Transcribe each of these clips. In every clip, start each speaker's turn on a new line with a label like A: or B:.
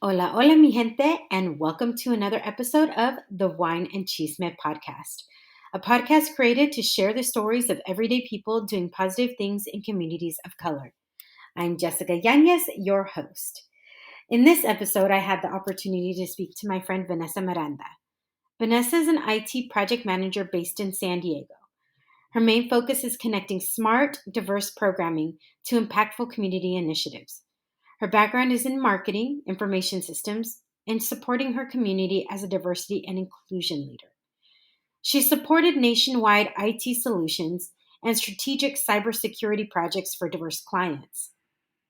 A: Hola, hola, mi gente, and welcome to another episode of the Wine and Chisme podcast, a podcast created to share the stories of everyday people doing positive things in communities of color. I'm Jessica Yanez, your host. In this episode, I had the opportunity to speak to my friend Vanessa Miranda. Vanessa is an IT project manager based in San Diego. Her main focus is connecting smart, diverse programming to impactful community initiatives. Her background is in marketing, information systems, and supporting her community as a diversity and inclusion leader. She supported nationwide IT solutions and strategic cybersecurity projects for diverse clients.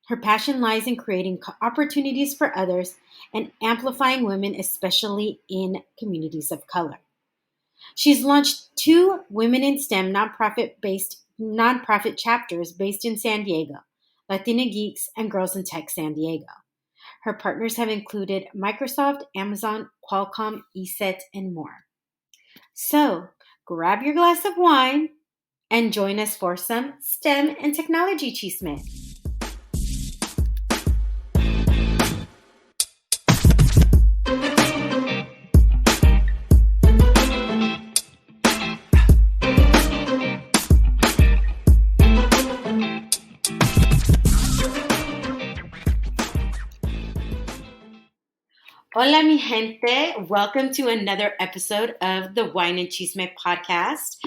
A: Her passion lies in creating opportunities for others and amplifying women, especially in communities of color. She's launched 2 Women in STEM nonprofit chapters based in San Diego, Latina Geeks and Girls in Tech San Diego. Her partners have included Microsoft, Amazon, Qualcomm, ESET, and more. So, grab your glass of wine and join us for some STEM and technology chisme. Hola, mi gente. Welcome to another episode of the Wine and Chisme podcast.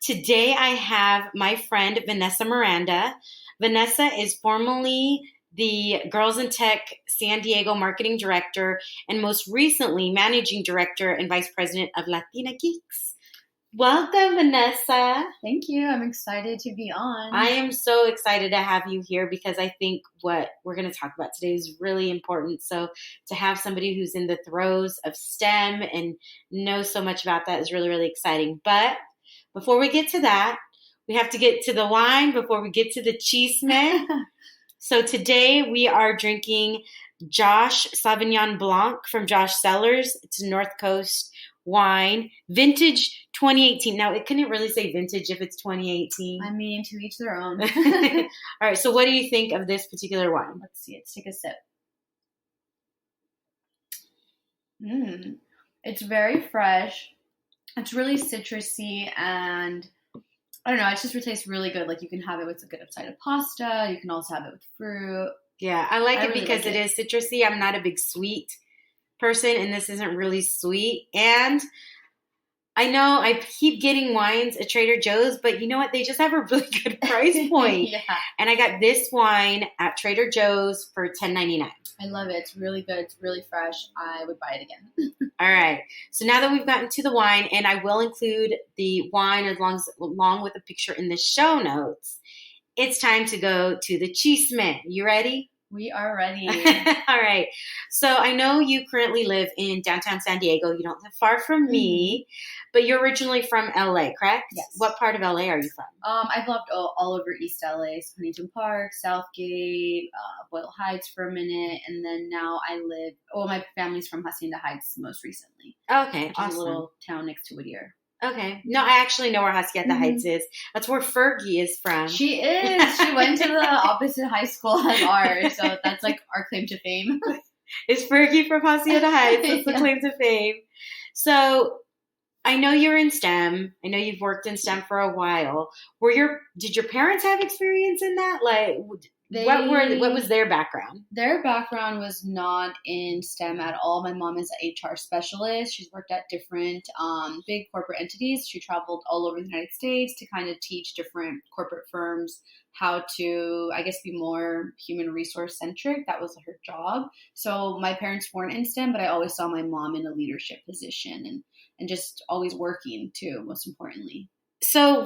A: Today, I have my friend, Vanessa Miranda. Vanessa is formerly the Girls in Tech San Diego marketing director and most recently managing director and vice president of Latina Geeks. Welcome, Vanessa.
B: Thank you. I'm excited to be on.
A: I am so excited to have you here because I think what we're going to talk about today is really important. So to have somebody who's in the throes of STEM and knows so much about that is really, really exciting. But before we get to that, we have to get to the wine before we get to the chisme. So today we are drinking Josh Sauvignon Blanc from Josh Cellars. It's North Coast wine, vintage 2018. Now, it couldn't really say vintage if it's 2018.
B: I mean, to each their own.
A: All right, so what do you think of this particular wine?
B: Let's see. Let's take a sip. It's very fresh. It's really citrusy, and I don't know. It just tastes really good. Like, you can have it with a good side of pasta. You can also have it with fruit.
A: Yeah, I like it
B: really
A: because
B: like
A: it is citrusy. I'm not a big sweet person, and this isn't really sweet. And I know I keep getting wines at Trader Joe's, but you know what? They just have a really good price point.
B: Yeah.
A: And I got this wine at Trader Joe's for $10.99.
B: I love it. It's really good. It's really fresh. I would buy it again.
A: All right. So now that we've gotten to the wine, and I will include the wine along with a picture in the show notes, it's time to go to the chisme. You ready?
B: We are ready.
A: All right. So I know you currently live in downtown San Diego. You don't live far from me, but you're originally from LA, correct?
B: Yes.
A: What part of LA are you from?
B: I've lived all over East LA, so Huntington Park, Southgate, Boyle Heights for a minute, and then now my family's from Hacienda Heights most recently.
A: Okay,
B: which
A: awesome.
B: is a little town next to Whittier.
A: Okay. No, I actually know where Hacienda Heights is. That's where Fergie is from.
B: She is. She went to the opposite high school as ours, so that's like our claim to fame.
A: Is Fergie from Hacienda Heights? That's the claim to fame. So I know you're in STEM. I know you've worked in STEM for a while. Did your parents have experience in that? Like, what was their background?
B: Their background was not in STEM at all. My mom is an HR specialist. She's worked at different big corporate entities. She traveled all over the United States to kind of teach different corporate firms how to, I guess, be more human resource centric. That was her job. So my parents weren't in STEM, but I always saw my mom in a leadership position and just always working too, most importantly.
A: So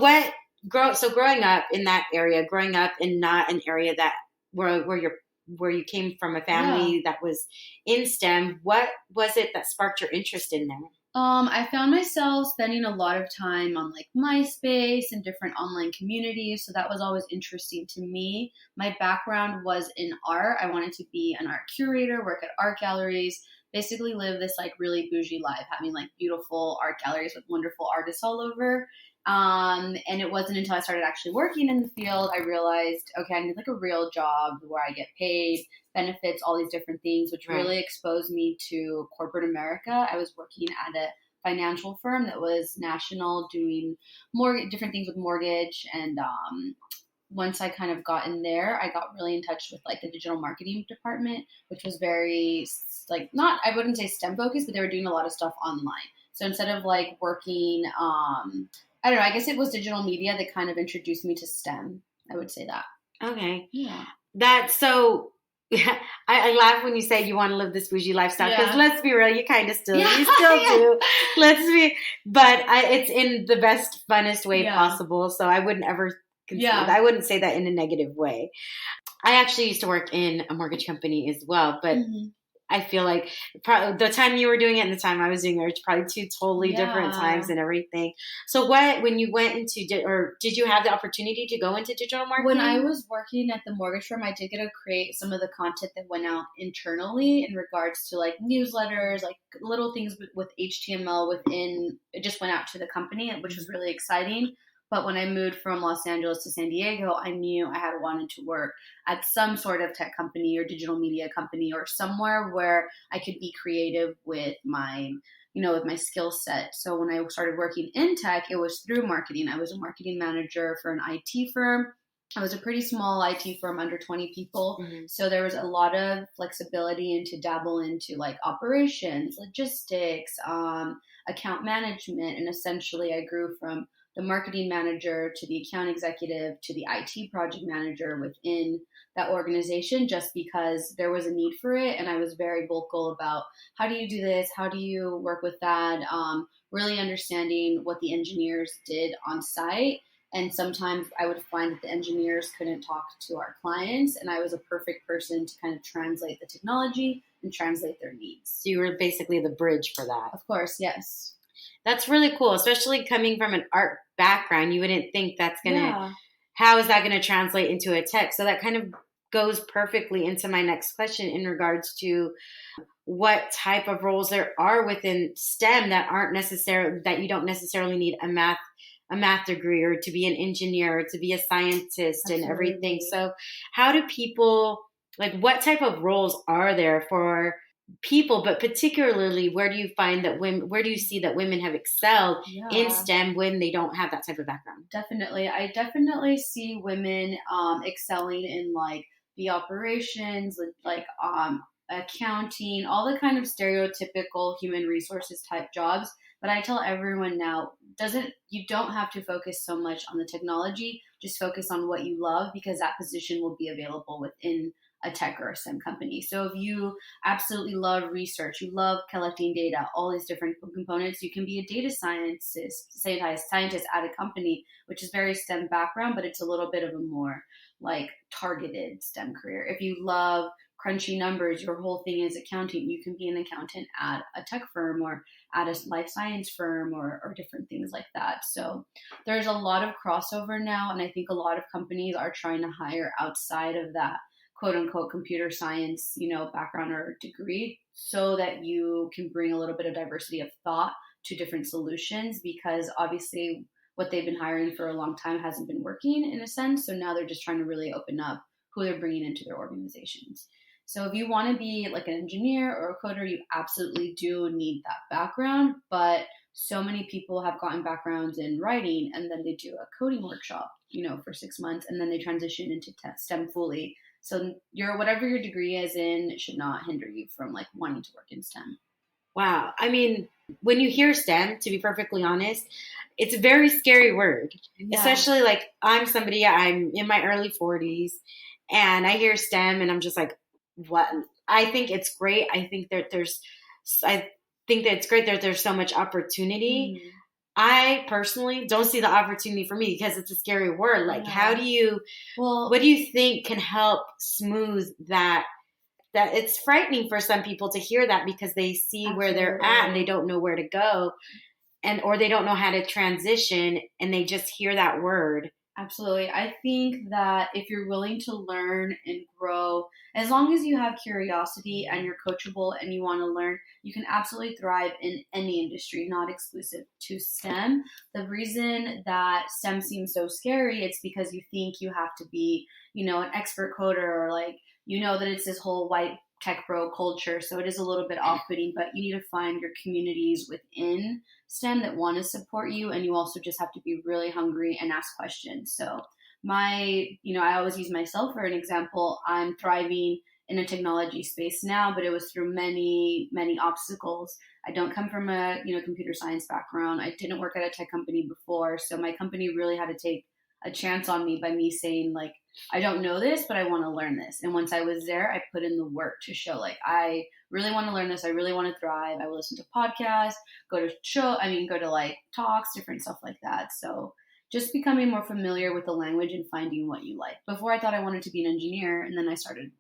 A: growing up in that area, growing up in not an area that where you came from a family that was in STEM, what was it that sparked your interest in there?
B: I found myself spending a lot of time on like MySpace and different online communities. So that was always interesting to me. My background was in art. I wanted to be an art curator, work at art galleries, basically live this like really bougie life, having like beautiful art galleries with wonderful artists all over. And it wasn't until I started actually working in the field, I realized, okay, I need like a real job where I get paid, benefits, all these different things, which really exposed me to corporate America. I was working at a financial firm that was national, doing more different things with mortgage. And once I kind of got in there, I got really in touch with like the digital marketing department, which was very like not, I wouldn't say STEM focused, but they were doing a lot of stuff online. So instead of like working, I don't know, I guess it was digital media that kind of introduced me to STEM. I would say that.
A: Okay.
B: Yeah.
A: That's so. Yeah, I laugh when you say you want to live this bougie lifestyle because let's be real, you kind of still, you still do. Let's be, but it's in the best, funnest way possible. So I wouldn't ever consider, I wouldn't say that in a negative way. I actually used to work in a mortgage company as well, but I feel like the time you were doing it and the time I was doing it, it's probably two totally different times and everything. So when you went into, or did you have the opportunity to go into digital marketing?
B: When I was working at the mortgage firm, I did get to create some of the content that went out internally in regards to like newsletters, like little things with HTML within, it just went out to the company, which was really exciting. But when I moved from Los Angeles to San Diego, I knew I had wanted to work at some sort of tech company or digital media company or somewhere where I could be creative with my, with my skill set. So when I started working in tech, it was through marketing. I was a marketing manager for an IT firm. I was a pretty small IT firm, under 20 people. So there was a lot of flexibility and to dabble into like operations, logistics, account management. And essentially I grew from the marketing manager to the account executive to the IT project manager within that organization, just because there was a need for it. And I was very vocal about how do you do this? How do you work with that? Really understanding what the engineers did on site. And sometimes I would find that the engineers couldn't talk to our clients, and I was a perfect person to kind of translate the technology and translate their needs.
A: So you were basically the bridge for that.
B: Of course, yes.
A: That's really cool, especially coming from an art background. You wouldn't think that's going to, how is that going to translate into a tech? So that kind of goes perfectly into my next question in regards to what type of roles there are within STEM that aren't necessarily, that you don't necessarily need a math degree or to be an engineer or to be a scientist and everything. So how do people, like what type of roles are there for people, but particularly where do you find that women, where do you see that women have excelled in STEM when they don't have that type of background?
B: Definitely. I definitely see women excelling in like the operations, like accounting, all the kind of stereotypical human resources type jobs. But I tell everyone now, you don't have to focus so much on the technology, just focus on what you love, because that position will be available within a tech or a STEM company. So if you absolutely love research, you love collecting data, all these different components, you can be a data scientist at a company, which is very STEM background, but it's a little bit of a more like targeted STEM career. If you love crunchy numbers, your whole thing is accounting, you can be an accountant at a tech firm or at a life science firm or different things like that. So there's a lot of crossover now, and I think a lot of companies are trying to hire outside of that quote unquote computer science, background or degree, so that you can bring a little bit of diversity of thought to different solutions, because obviously what they've been hiring for a long time hasn't been working in a sense. So now they're just trying to really open up who they're bringing into their organizations. So if you want to be like an engineer or a coder, you absolutely do need that background. But so many people have gotten backgrounds in writing, and then they do a coding workshop, for 6 months, and then they transition into STEM fully. So whatever your degree is in should not hinder you from like wanting to work in STEM.
A: Wow. I mean, when you hear STEM, to be perfectly honest, it's a very scary word, especially like I'm in my early 40s and I hear STEM and I'm just like, what? I think it's great. I think that it's great that there's so much opportunity. Mm-hmm. I personally don't see the opportunity for me because it's a scary word. Like, what do you think can help smooth that it's frightening for some people to hear that because they see where they're at and they don't know where to go or they don't know how to transition and they just hear that word.
B: Absolutely. I think that if you're willing to learn and grow, as long as you have curiosity and you're coachable and you want to learn, you can absolutely thrive in any industry, not exclusive to STEM. The reason that STEM seems so scary, it's because you think you have to be, an expert coder, or like, that it's this whole white tech bro culture. So it is a little bit off-putting, but you need to find your communities within STEM that want to support you, and you also just have to be really hungry and ask questions. So I always use myself for an example. I'm thriving in a technology space now, but it was through many, many obstacles. I don't come from a computer science background. I didn't work at a tech company before, so my company really had to take a chance on me by me saying like, I don't know this, but I want to learn this. And once I was there, I put in the work to show like I really want to learn this. I really want to thrive. I will listen to podcasts, go to like talks, different stuff like that. So just becoming more familiar with the language and finding what you like. Before I thought I wanted to be an engineer, and then I started,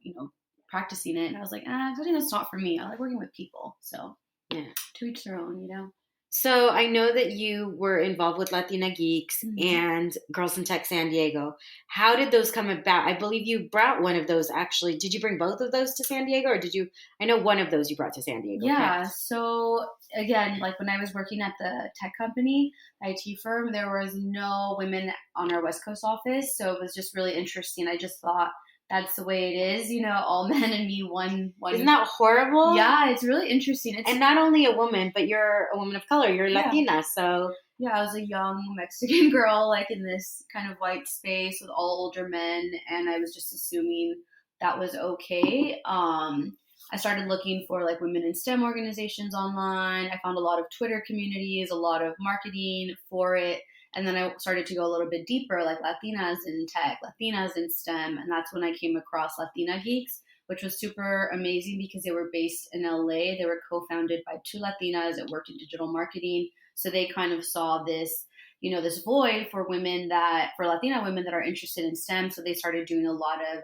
B: practicing it, and I was like, I think that's not for me. I like working with people. So
A: Yeah.
B: to each their own.
A: So I know that you were involved with Latina Geeks and Girls in Tech San Diego. How did those come about? I believe you brought one of those actually. Did you bring both of those to San Diego, or did you? I know one of those you brought to San Diego.
B: Yeah.
A: Correct?
B: So again, like when I was working at the tech company, IT firm, there was no women on our West Coast office. So it was just really interesting. I just thought that's the way it is, all men and me, one.
A: Isn't that horrible?
B: Yeah, it's really interesting.
A: And not only a woman, but you're a woman of color. You're Latina, so
B: yeah, I was a young Mexican girl, like in this kind of white space with all older men, and I was just assuming that was okay. I started looking for like women in STEM organizations online. I found a lot of Twitter communities, a lot of marketing for it. And then I started to go a little bit deeper, like Latinas in tech, Latinas in STEM. And that's when I came across Latina Geeks, which was super amazing because they were based in LA. They were co-founded by two Latinas that worked in digital marketing. So they kind of saw this, this void for for Latina women that are interested in STEM. So they started doing a lot of,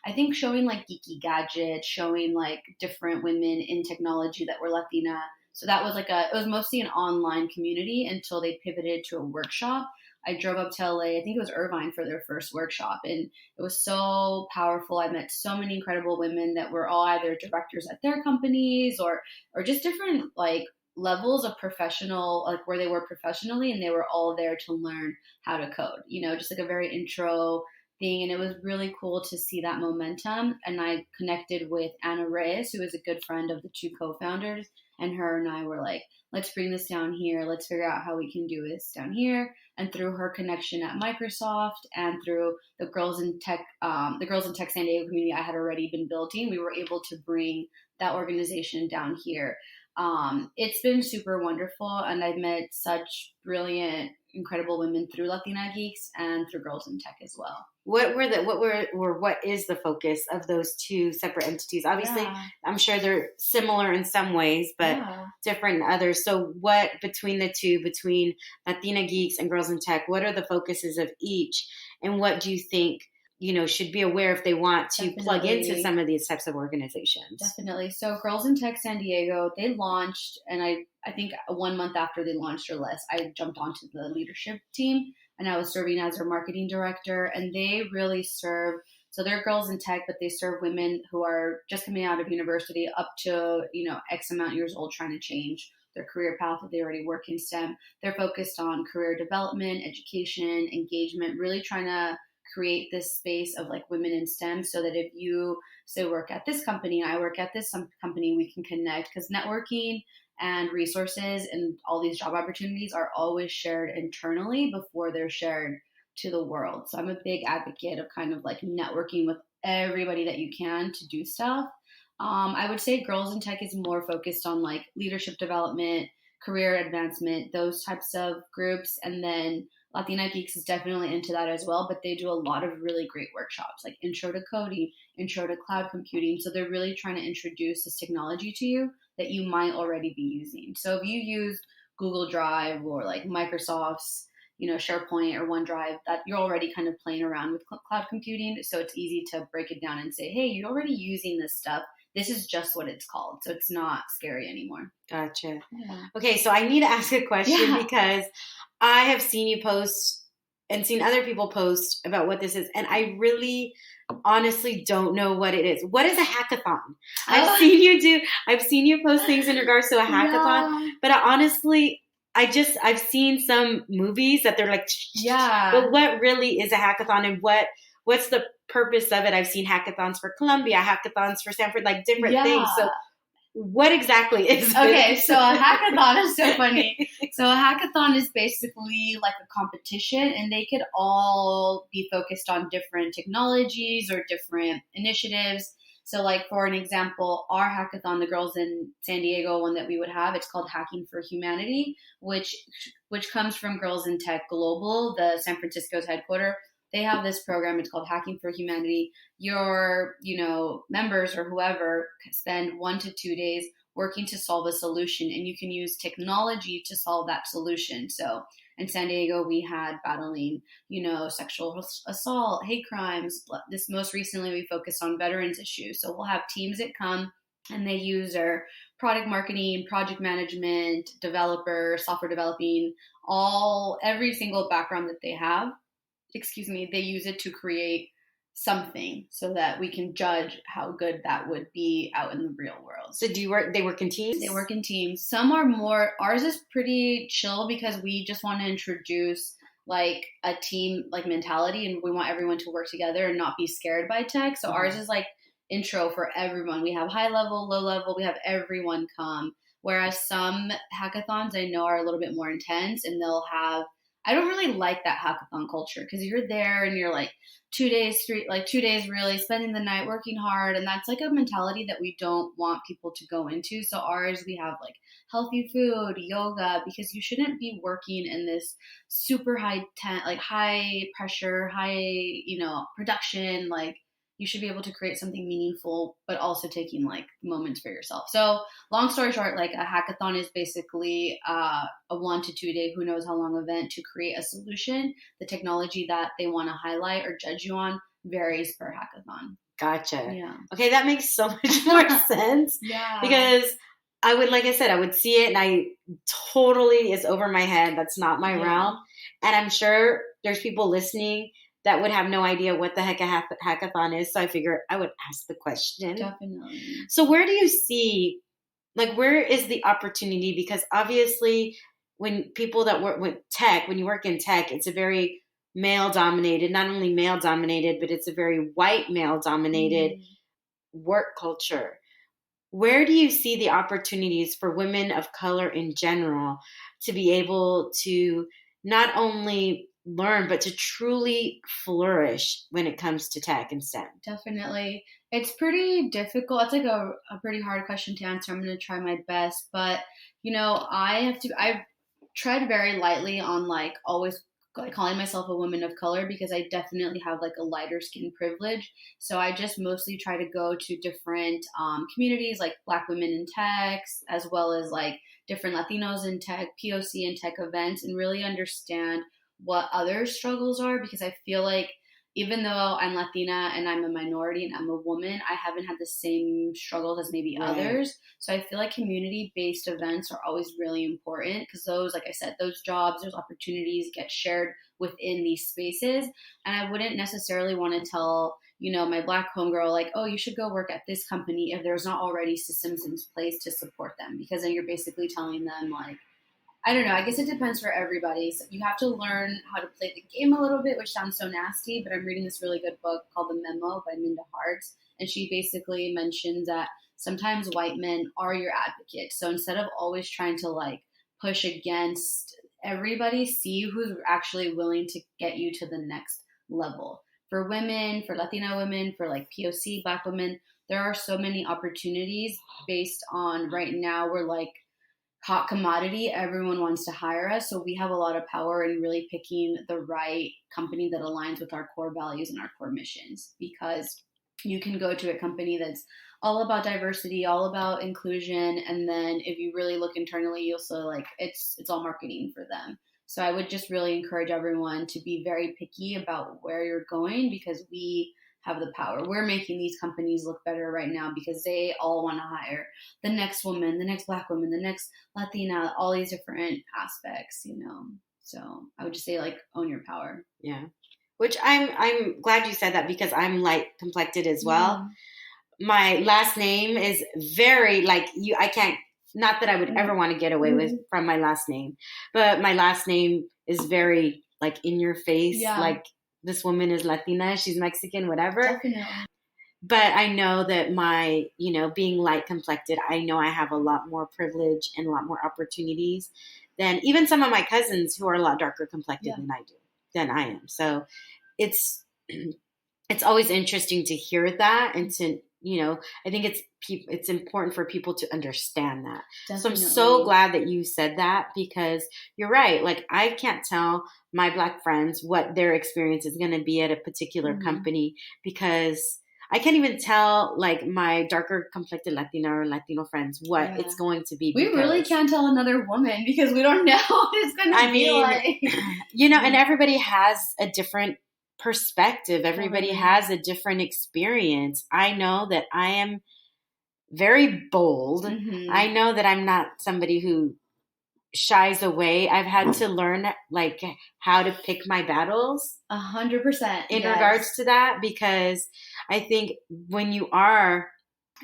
B: I think showing like geeky gadgets, showing like different women in technology that were Latina. So that was it was mostly an online community until they pivoted to a workshop. I drove up to LA, I think it was Irvine, for their first workshop, and it was so powerful. I met so many incredible women that were all either directors at their companies or just different like levels of professional, like where they were professionally, and they were all there to learn how to code, just like a very intro thing. And it was really cool to see that momentum. And I connected with Anna Reyes, who is a good friend of the two co-founders, and her and I were like, let's bring this down here. Let's figure out how we can do this down here. And through her connection at Microsoft and through the Girls in Tech San Diego community I had already been building, we were able to bring that organization down here. It's been super wonderful, and I've met such brilliant, incredible women through Latina Geeks and through Girls in Tech as well.
A: What is the focus of those two separate entities? Obviously, I'm sure they're similar in some ways, but different in others. So what between the two, between Latina Geeks and Girls in Tech, what are the focuses of each? And what do you think, should be aware if they want to plug into some of these types of organizations?
B: Definitely. So Girls in Tech San Diego, they launched, and I think 1 month after they launched or less, I jumped onto the leadership team, and I was serving as their marketing director. And they really serve, so they're Girls in Tech, but they serve women who are just coming out of university up to, X amount years old, trying to change their career path if they already work in STEM. They're focused on career development, education, engagement, really trying to create this space of like women in STEM, so that if you say work at this company and I work at this company, we can connect, because networking and resources and all these job opportunities are always shared internally before they're shared to the world. So I'm a big advocate of kind of like networking with everybody that you can to do stuff. I would say Girls in Tech is more focused on like leadership development, career advancement, those types of groups. And then Latina Geeks is definitely into that as well, but they do a lot of really great workshops like intro to coding, intro to cloud computing. So they're really trying to introduce this technology to you that you might already be using. So if you use Google Drive or like Microsoft's, SharePoint or OneDrive, that you're already kind of playing around with cloud computing. So it's easy to break it down and say, hey, you're already using this stuff. This is just what it's called. So it's not scary anymore.
A: Gotcha.
B: Yeah.
A: Okay, so I need to ask a question because I have seen you post and seen other people post about what this is, and I really honestly don't know what it is. What is a hackathon? I've seen you post things in regards to a hackathon,
B: Yeah.
A: but I've seen some movies that they're like,
B: Yeah.
A: but what really is a hackathon, and what's the purpose of it? I've seen hackathons for Columbia, hackathons for Stanford, like different things. So what exactly is it?
B: Okay, so a hackathon is so funny. So a hackathon is basically like a competition, and they could all be focused on different technologies or different initiatives. So like for an example, our hackathon, the girls in San Diego one that we would have, it's called Hacking for Humanity, which comes from Girls in Tech Global, the San Francisco's headquarters. They have this program, it's called Hacking for Humanity. Your, members or whoever spend 1 to 2 days working to solve a solution, and you can use technology to solve that solution. So in San Diego, we had battling, sexual assault, hate crimes. This most recently, we focused on veterans issues. So we'll have teams that come and they use their product marketing, project management, developer, software developing, every single background that they have. They use it to create something so that we can judge how good that would be out in the real world.
A: So they work in teams?
B: They work in teams. Some are more, ours is pretty chill because we just want to introduce like a team like mentality, and we want everyone to work together and not be scared by tech. So ours is like intro for everyone. We have high level, low level, we have everyone come. Whereas some hackathons I know are a little bit more intense, and they'll have, I don't really like that hackathon culture because you're there and you're like 2 days, 2 days really spending the night working hard. And that's like a mentality that we don't want people to go into. So ours, we have like healthy food, yoga, because you shouldn't be working in this super high pressure, high, production. Like you should be able to create something meaningful, but also taking like moments for yourself. So long story short, like a hackathon is basically a 1 to 2 day, who knows how long event to create a solution. The technology that they want to highlight or judge you on varies per hackathon.
A: Gotcha.
B: Yeah.
A: Okay, that makes so much more sense.
B: Yeah.
A: Because I would see it and I totally is over my head. That's not my realm. And I'm sure there's people listening that would have no idea what the heck a hackathon is. So I figure I would ask the question.
B: Definitely.
A: So where do you see, like, where is the opportunity? Because obviously when people that work with tech, when you work in tech, it's a very male dominated, not only male dominated, but it's a very white male dominated work culture. Where do you see the opportunities for women of color in general to be able to not only learn, but to truly flourish when it comes to tech and STEM?
B: Definitely. It's pretty difficult. It's like a pretty hard question to answer. I'm going to try my best, but I've tried very lightly on like always calling myself a woman of color because I definitely have like a lighter skin privilege. So I just mostly try to go to different communities like Black women in tech, as well as like different Latinos in tech, POC in tech events, and really understand what other struggles are, because I feel like even though I'm Latina and I'm a minority and I'm a woman, I haven't had the same struggles as maybe others. So I feel like community-based events are always really important because those, like I said, those jobs, those opportunities get shared within these spaces. And I wouldn't necessarily want to tell, my Black homegirl, like, oh, you should go work at this company if there's not already systems in place to support them, because then you're basically telling them like, I don't know. I guess it depends for everybody. So you have to learn how to play the game a little bit, which sounds so nasty, but I'm reading this really good book called The Memo by Minda Harts. And she basically mentions that sometimes white men are your advocates. So instead of always trying to like push against everybody, see who's actually willing to get you to the next level. For women, for Latina women, for like POC, Black women, there are so many opportunities based on right now we're like hot commodity. Everyone wants to hire us. So we have a lot of power in really picking the right company that aligns with our core values and our core missions, because you can go to a company that's all about diversity, all about inclusion. And then if you really look internally, you'll see like it's all marketing for them. So I would just really encourage everyone to be very picky about where you're going, because we have the power. We're making these companies look better right now because they all want to hire the next woman, the next Black woman, the next Latina, all these different aspects, So I would just say like own your power.
A: Yeah. Which I'm glad you said that because I'm light complected as well. My last name is very like you. I can't. Not that I would ever want to get away with from my last name, but my last name is very like in your face.
B: Yeah.
A: Like this woman is Latina, she's Mexican, whatever.
B: Definitely.
A: But I know that my, being light complected, I know I have a lot more privilege and a lot more opportunities than even some of my cousins who are a lot darker complected than I am. So it's always interesting to hear that and to, I think it's important for people to understand that. Definitely. So I'm so glad that you said that because you're right. Like I can't tell my Black friends what their experience is going to be at a particular company because I can't even tell like my darker complected Latina or Latino friends what it's going to be.
B: We really can't tell another woman because we don't know what it's going to be like.
A: And everybody has a different perspective. Everybody has a different experience. I know that I am very bold. I know that I'm not somebody who shies away. I've had to learn like how to pick my battles
B: 100%
A: in regards to that because I think when you are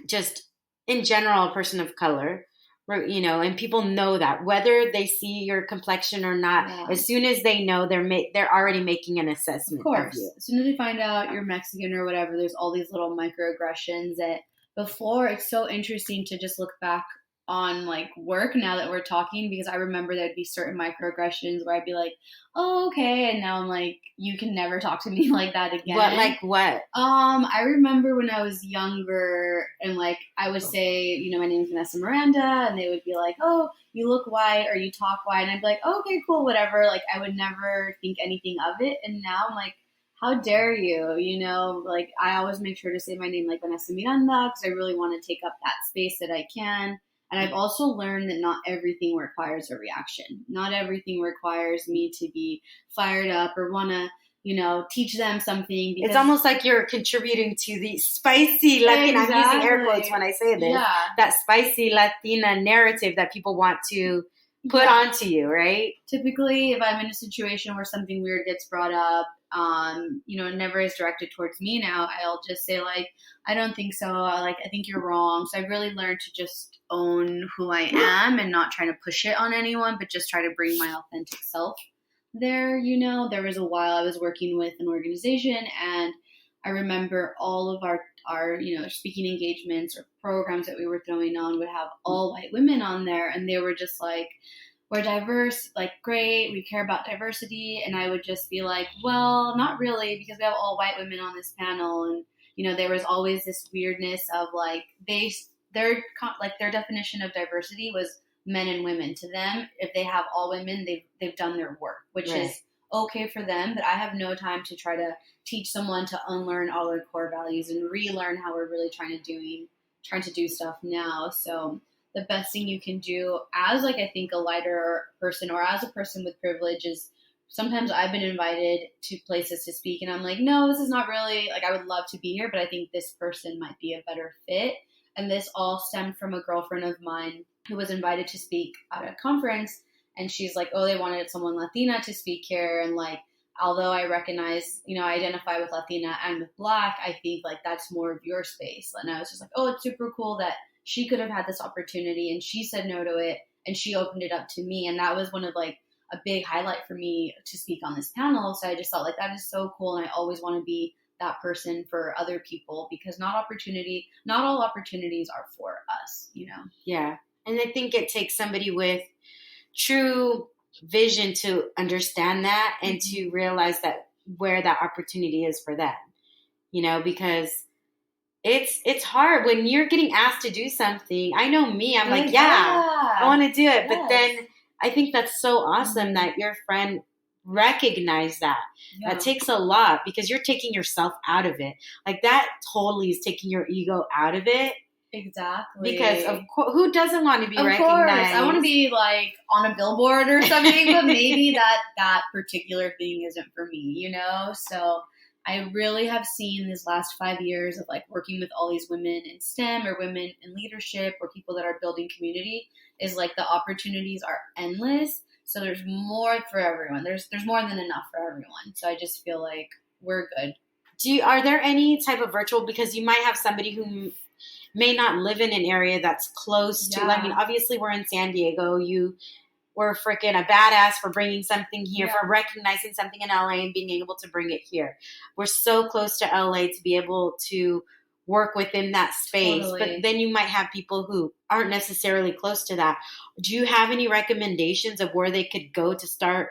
A: just in general a person of color, and people know that whether they see your complexion or not, as soon as they know, they're already making an assessment of you.
B: As soon as they find out you're Mexican or whatever, there's all these little microaggressions that before it's so interesting to just look back on like work now that we're talking because I remember there'd be certain microaggressions where I'd be like, oh, okay. And now I'm like, you can never talk to me like that again.
A: What?
B: I remember when I was younger and like I would say, my name's Vanessa Miranda and they would be like, oh, you look white or you talk white. And I'd be like, oh, okay, cool, whatever. Like I would never think anything of it. And now I'm like, how dare you, like I always make sure to say my name like Vanessa Miranda because I really want to take up that space that I can. And I've also learned that not everything requires a reaction. Not everything requires me to be fired up or want to, teach them something.
A: It's almost like you're contributing to the spicy Latina, I'm using air quotes when I say this, that spicy Latina narrative that people want to put onto you, right?
B: Typically, if I'm in a situation where something weird gets brought up, it never is directed towards me now. I'll just say like, I don't think so. I think you're wrong. So I've really learned to just own who I am and not try to push it on anyone, but just try to bring my authentic self there. There was a while I was working with an organization and I remember all of our speaking engagements or programs that we were throwing on would have all white women on there. And they were just like, we're diverse, like, great, we care about diversity. And I would just be like, well, not really, because we have all white women on this panel. And, there was always this weirdness of like, their definition of diversity was men and women. To them, if they have all women, they've done their work, which is okay for them. But I have no time to try to teach someone to unlearn all their core values and relearn how we're really trying to do stuff now. So the best thing you can do as like I think a lighter person or as a person with privilege is sometimes I've been invited to places to speak and I'm like, no, this is not really like I would love to be here, but I think this person might be a better fit. And this all stemmed from a girlfriend of mine who was invited to speak at a conference and she's like, oh, they wanted someone Latina to speak here. And like, although I recognize, I identify with Latina and with Black, I think like that's more of your space. And I was just like, oh, it's super cool that she could have had this opportunity and she said no to it and she opened it up to me. And that was one of like a big highlight for me to speak on this panel. So I just thought like that is so cool. And I always want to be that person for other people because not all opportunities are for us,
A: Yeah. And I think it takes somebody with true vision to understand that and to realize that where that opportunity is for them, because it's hard when you're getting asked to do something. I know me, I'm like, I want to do it. Yes. But then I think that's so awesome that your friend recognized that. Yeah. That takes a lot because you're taking yourself out of it. Like that totally is taking your ego out of it.
B: Exactly.
A: Because of course, who doesn't want to be recognized? Course.
B: I want to be like on a billboard or something, but maybe that particular thing isn't for me, So I really have seen these last 5 years of like working with all these women in STEM or women in leadership or people that are building community is like the opportunities are endless. So there's more for everyone. There's more than enough for everyone. So I just feel like we're good.
A: Are there any type of virtual, because you might have somebody who may not live in an area that's close to, I mean, obviously we're in San Diego. We're freaking a badass for bringing something here, for recognizing something in LA and being able to bring it here. We're so close to LA to be able to work within that space. Totally. But then you might have people who aren't necessarily close to that. Do you have any recommendations of where they could go to start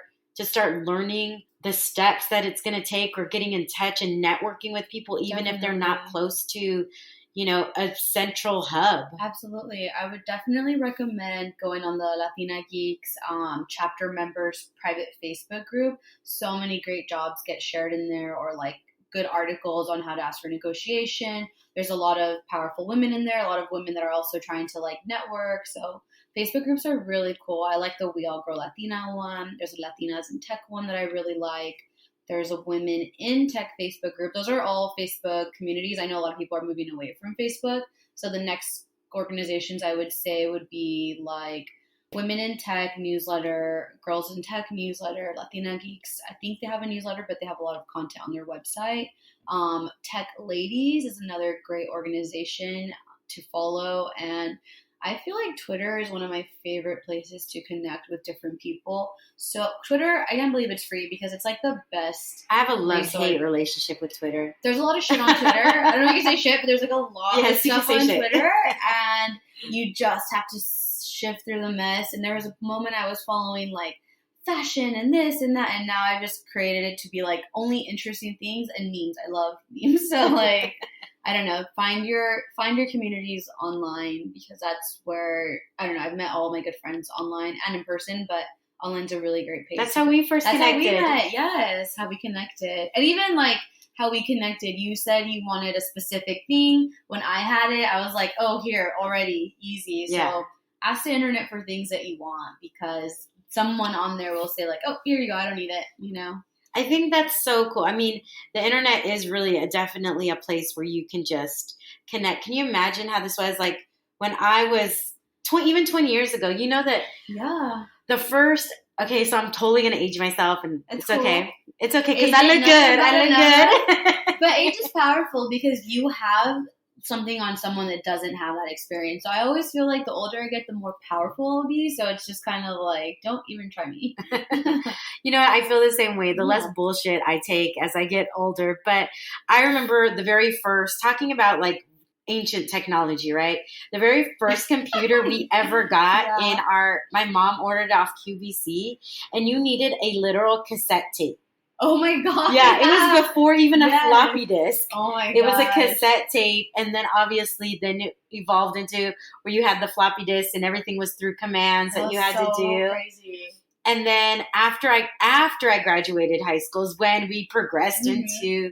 A: learning the steps that it's going to take, or getting in touch and networking with people, even if they're not close to, you know, a central hub?
B: Absolutely. I would definitely recommend going on the Latina Geeks chapter members private Facebook group. So many great jobs get shared in there, or like good articles on how to ask for negotiation. There's a lot of powerful women in there, a lot of women that are also trying to like network. So Facebook groups are really cool. I like the We All Grow Latina one. There's a Latinas in Tech one that I really like. There's a Women in Tech Facebook group. Those are all Facebook communities. I know a lot of people are moving away from Facebook. So the next organizations I would say would be like Women in Tech newsletter, Girls in Tech newsletter, Latina Geeks. I think they have a newsletter, but they have a lot of content on their website. Tech Ladies is another great organization to follow. And I feel like Twitter is one of my favorite places to connect with different people. So Twitter, I can't believe it's free because it's like the best.
A: I have a love-hate relationship with Twitter.
B: There's a lot of shit on Twitter. I don't know if you can say shit, but there's like a lot of stuff on Twitter. And you just have to shift through the mess. And there was a moment I was following like fashion and this and that. And now I've just created it to be like only interesting things and memes. I love memes. So like... I don't know, find your communities online, because that's where, I don't know, I've met all my good friends online and in person, but online's a really great page.
A: That's how we first connected.
B: That's how we met, yes, how we connected. And even like how we connected, you said you wanted a specific thing. When I had it, I was like, oh, here, already, easy. So ask the internet for things that you want, because someone on there will say like, oh, here you go, I don't need it, you know?
A: I think that's so cool. I mean, the internet is really definitely a place where you can just connect. Can you imagine how this was like when I was even 20 years ago? You know that the first, okay, so I'm totally going to age myself, and it's cool. Okay. It's okay because I look good. I look good.
B: But age is powerful because you have something on someone that doesn't have that experience. So I always feel like the older I get, the more powerful I'll be. So it's just kind of like, don't even try me.
A: You know what? I feel the same way. The less bullshit I take as I get older. But I remember the very first, talking about like ancient technology, right? The very first computer we ever got my mom ordered off QVC, and you needed a literal cassette tape.
B: Oh my God.
A: Yeah, it was before even a floppy disk.
B: Oh my God.
A: It was a cassette tape, and then obviously then it evolved into where you had the floppy disk and everything was through commands that you had to do.
B: Crazy.
A: And then after I graduated high school is when we progressed into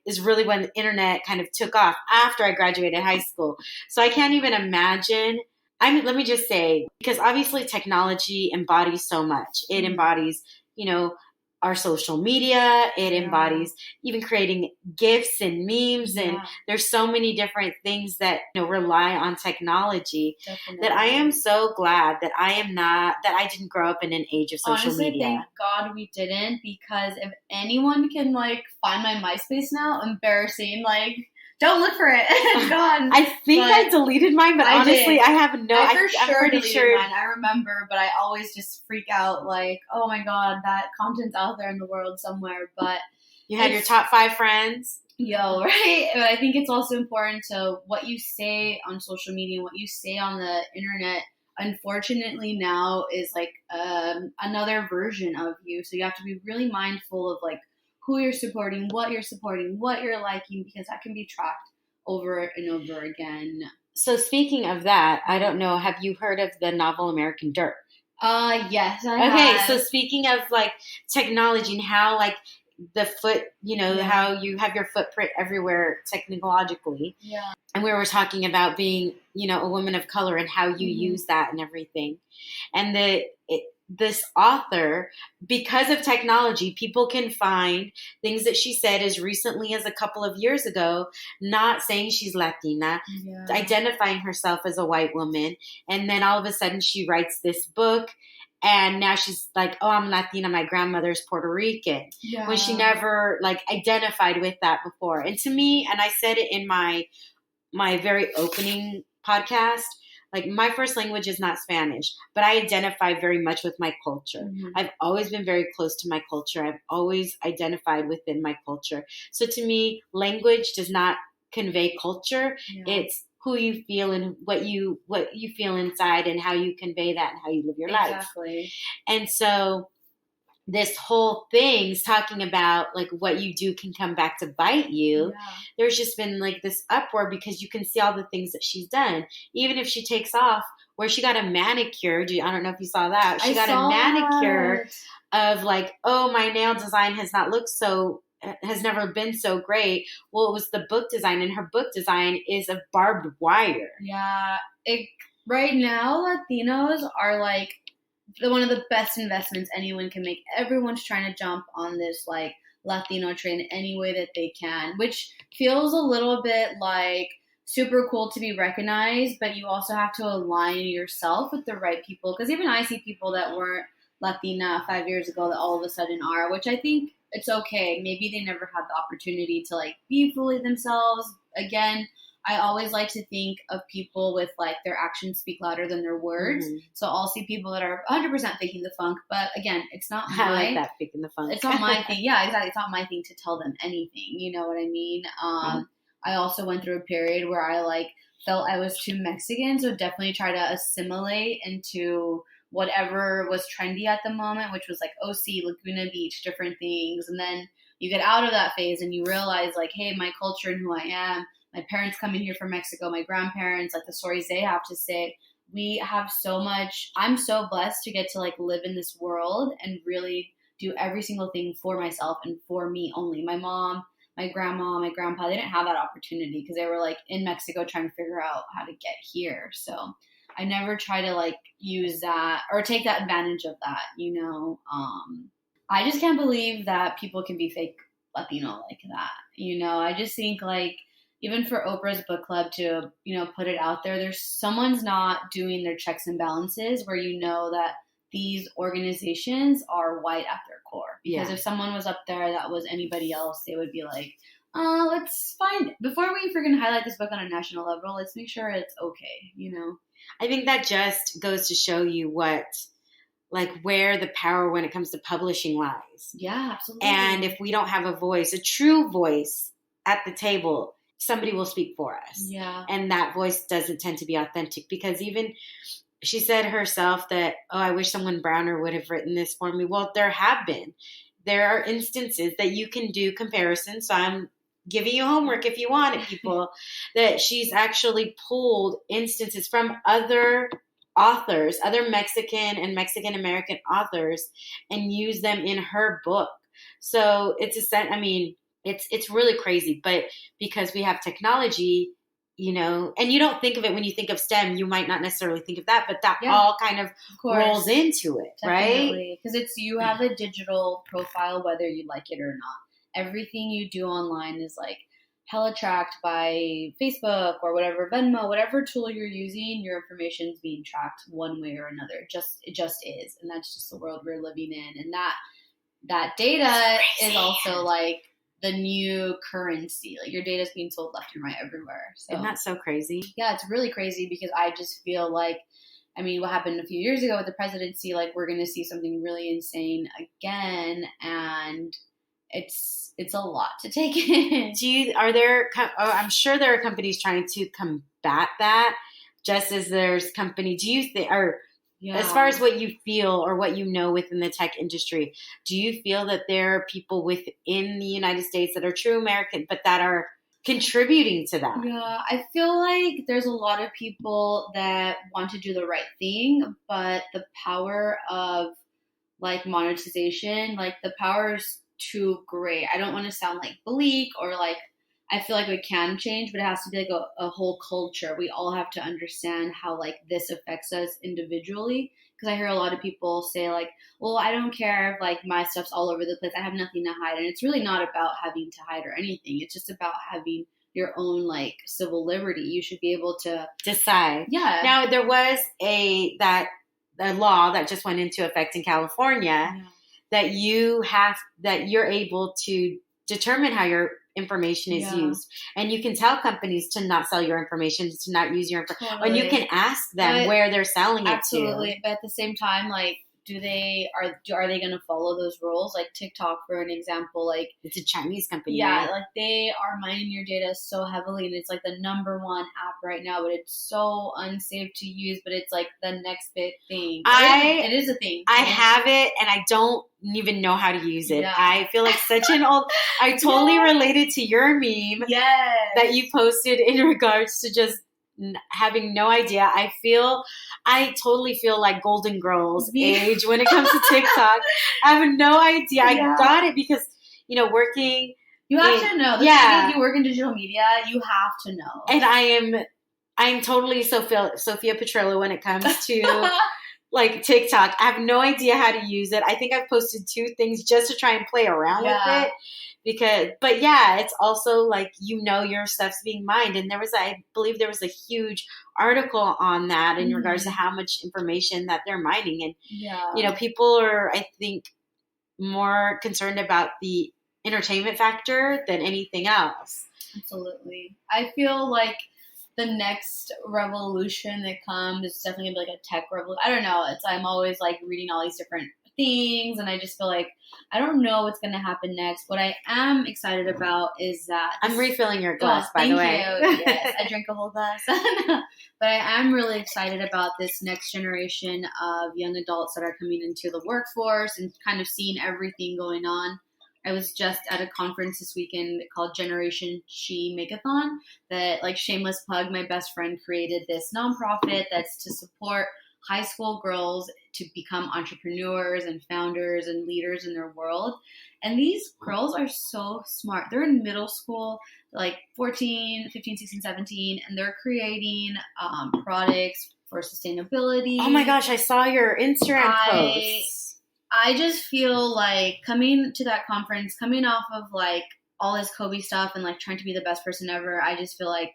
A: is really when the internet kind of took off after I graduated high school. So I can't even imagine. Let me just say, because obviously technology embodies so much. It embodies, you know, our social media, it embodies even creating GIFs and memes, and there's so many different things that, you know, rely on technology. Definitely. That I am so glad that I didn't grow up in an age of social media.
B: Thank God we didn't, because if anyone can like find my MySpace now, embarrassing, like don't look for it. It's gone.
A: I think I deleted mine, but honestly, I have no.
B: I'm pretty sure. Mine. I remember, but I always just freak out, like, oh my God, that content's out there in the world somewhere. But
A: you had your top 5 friends.
B: Right? But I think it's also important to what you say on social media, what you say on the internet. Unfortunately, now is like another version of you, so you have to be really mindful of like who you're supporting, what you're liking, because that can be tracked over and over again.
A: So speaking of that, I don't know, have you heard of the novel American Dirt?
B: Yes, I have.
A: Okay, so speaking of like technology and how like the foot, you know, how you have your footprint everywhere technologically.
B: Yeah.
A: And we were talking about being, you know, a woman of color and how you use that and everything. And this author, because of technology, people can find things that she said as recently as a couple of years ago, not saying she's Latina, identifying herself as a white woman. And then all of a sudden she writes this book And now she's like, oh, I'm Latina. My grandmother's Puerto Rican.
B: Yeah.
A: When she never like identified with that before. And to me, and I said it in my very opening podcast, like my first language is not Spanish, but I identify very much with my culture.
B: Mm-hmm.
A: I've always been very close to my culture. I've always identified within my culture. So to me, language does not convey culture.
B: Yeah.
A: It's who you feel and what you feel inside and how you convey that and how you live your life.
B: Exactly.
A: And so this whole thing's talking about like what you do can come back to bite you.
B: Yeah.
A: There's just been like this uproar because you can see all the things that she's done. Even if she takes off, where she got a manicure. I don't know if you saw that. She got a manicure of like, oh, my nail design has never been so great. Well, it was the book design, and her book design is of barbed wire.
B: Yeah. Right now, Latinos are like one of the best investments anyone can make. Everyone's trying to jump on this like Latino train any way that they can, which feels a little bit like super cool to be recognized, but you also have to align yourself with the right people. Because even I see people that weren't Latina 5 years ago that all of a sudden are, which I think it's okay. Maybe they never had the opportunity to like be fully themselves. Again, I always like to think of people with like their actions speak louder than their words. Mm-hmm. So I'll see people that are 100% faking the funk, but again, it's not
A: I like that, faking the funk.
B: It's not my thing. Yeah, exactly. It's not my thing to tell them anything. You know what I mean? I also went through a period where I like felt I was too Mexican, so definitely try to assimilate into whatever was trendy at the moment, which was like OC, Laguna Beach, different things. And then you get out of that phase and you realize like, hey, my culture and who I am, my parents coming here from Mexico, my grandparents, like the stories they have to say. We have so much. I'm so blessed to get to like live in this world and really do every single thing for myself and for me only. My mom, my grandma, my grandpa, they didn't have that opportunity because they were like in Mexico trying to figure out how to get here. So I never try to like use that or take that advantage of that, you know. I just can't believe that people can be fake Latino like that. You know, I just think like, even for Oprah's book club to, you know, put it out there, someone's not doing their checks and balances where you know that these organizations are white at their core. Because if someone was up there that was anybody else, they would be like, let's find, before we freaking highlight this book on a national level, let's make sure it's okay, you know?
A: I think that just goes to show you where the power when it comes to publishing lies.
B: Yeah, absolutely.
A: And if we don't have a voice, a true voice at the table, somebody will speak for us.
B: Yeah.
A: And that voice doesn't tend to be authentic because even she said herself that, oh, I wish someone browner would have written this for me. Well, there have been. There are instances that you can do comparisons. So I'm giving you homework if you want it, people, that she's actually pulled instances from other authors, other Mexican and Mexican-American authors, and used them in her book. So it's really crazy, but because we have technology, you know, and you don't think of it when you think of STEM, you might not necessarily think of that, but that all kind of rolls into it,
B: definitely. Right? Because you have a digital profile, whether you like it or not. Everything you do online is like hella tracked by Facebook or whatever, Venmo, whatever tool you're using, your information is being tracked one way or another. It just is. And that's just the world we're living in. And that data is also like the new currency. Like your data is being sold left and right everywhere. So,
A: isn't that so crazy?
B: Yeah, it's really crazy because I just feel like, I mean, what happened a few years ago with the presidency, like we're going to see something really insane again. And it's a lot to take in.
A: I'm sure there are companies trying to combat that just as there's as far as what you feel or what you know within the tech industry, do you feel that there are people within the United States that are true American, but that are contributing to that?
B: Yeah, I feel like there's a lot of people that want to do the right thing, but the power of like monetization, like the power is too great. I don't want to sound like bleak or like, I feel like it can change, but it has to be like a whole culture. We all have to understand how like this affects us individually. Because I hear a lot of people say like, well, I don't care if like my stuff's all over the place. I have nothing to hide. And it's really not about having to hide or anything. It's just about having your own like civil liberty. You should be able to
A: decide.
B: Yeah.
A: Now there was law that just went into effect in California that you're able to determine how your information is used, and you can tell companies to not sell your information, to not use your information, and you can ask them where they're selling it to.
B: Absolutely, but at the same time, like, are they going to follow those rules? Like TikTok, for an example, like
A: it's a Chinese company.
B: Yeah,
A: right?
B: like they are mining your data so heavily, and it's like the number one app right now. But it's so unsafe to use. But it's like the next big thing. It is a thing.
A: I have it, and I don't even know how to use it.
B: Yeah.
A: I feel like such an old. I totally related to your meme that you posted in regards to just having no idea. I totally feel like Golden Girls age when it comes to TikTok. I have no idea. I got it because, working.
B: You have to know. If you work in digital media, you have to know.
A: And I'm totally Sophia Petrillo when it comes to like TikTok. I have no idea how to use it. I think I've posted 2 things just to try and play around with it. But it's also like, your stuff's being mined. And I believe there was a huge article on that in regards to how much information that they're mining. And, people are, I think, more concerned about the entertainment factor than anything else.
B: Absolutely. I feel like the next revolution that comes is definitely gonna be like a tech revolution. I don't know. I'm always like reading all these different things, and I just feel like I don't know what's gonna happen next. What I am excited about is that
A: I'm refilling your glass, by the way.
B: Thank you. Yes, I drank a whole glass. But I am really excited about this next generation of young adults that are coming into the workforce and kind of seeing everything going on. I was just at a conference this weekend called Generation She Makeathon that, like, shameless plug, my best friend created this nonprofit that's to support high school girls to become entrepreneurs and founders and leaders in their world. And these girls are so smart. They're in middle school, like 14, 15, 16, 17, and they're creating products for sustainability.
A: Oh my gosh, I saw your Instagram posts.
B: I just feel like coming to that conference, coming off of like all this Kobe stuff and like trying to be the best person ever, I just feel like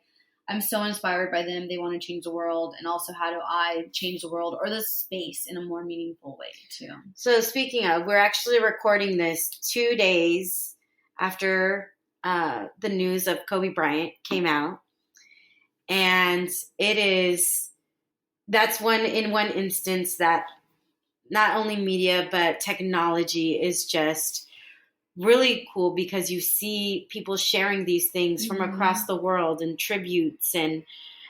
B: I'm so inspired by them. They want to change the world. And also, how do I change the world or the space in a more meaningful way too?
A: So speaking of, we're actually recording this 2 days after the news of Kobe Bryant came out. And that's one instance that not only media, but technology is just really cool, because you see people sharing these things from across the world, and tributes and